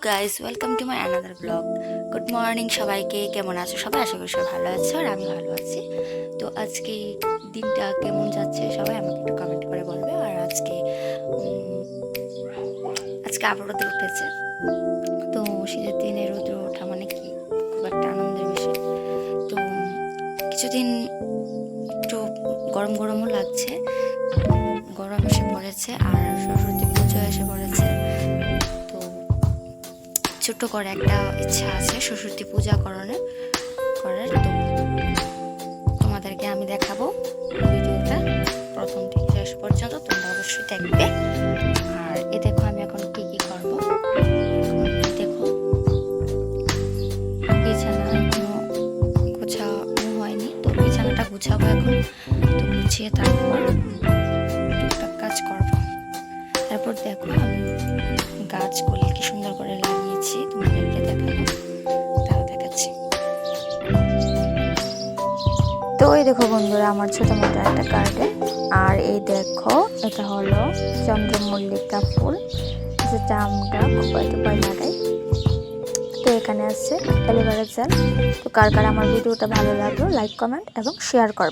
Guys, welcome to my another blog. Good morning সবাইকে। কেমন আছো সবাই? আশা করি সবাই ভালো আছো আর আমি ভালো আছি। তো আজকে দিনটা কেমন যাচ্ছে সবাই আমাকে একটু কমেন্ট করে বলবে। আর আজকে আবার রোদে উঠেছে। তো শীতের দিনে রোদে ওঠা মানে কি খুব একটা আনন্দের বিষয়। তো কিছুদিন একটু গরম গরমও লাগছে, গরম এসে পড়েছে আর সরস্বতী পুজো এসে পড়েছে। তো ছোট্ট করে একটা ইচ্ছা আছে সরস্বতী পূজা করার। তো তোমাদেরকে আমি দেখাবো ভিডিওটা প্রথম থেকে শেষ পর্যন্ত, তোমরা অবশ্যই দেখবে। আর এ দেখো আমি এখন কি কি করবো। দেখো বিছানা এখনো গোছানো হয়নি, তো বিছানাটা গুছাবো এখন। তো গুছিয়ে তারপর টুকটাক কাজ করবো। তারপর দেখো আমি গাছগুলি কি সুন্দর করে লাগিয়েছি, তোমাদেরকে দেখাবো, তাও দেখাচ্ছি। তো এই দেখো বন্ধুরা, আমার ছোট মোটো একটা গার্ডেন। আর এই দেখো এটা হলো চন্দ্রমল্লিকা ফুল, যেটা আমরা খোপায় টোপায় লাগাই। তো এখানে আছে অ্যালোভেরা জেল। তো কার কার আমার ভিডিওটা ভালো লাগলো লাইক কমেন্ট এবং শেয়ার করবে।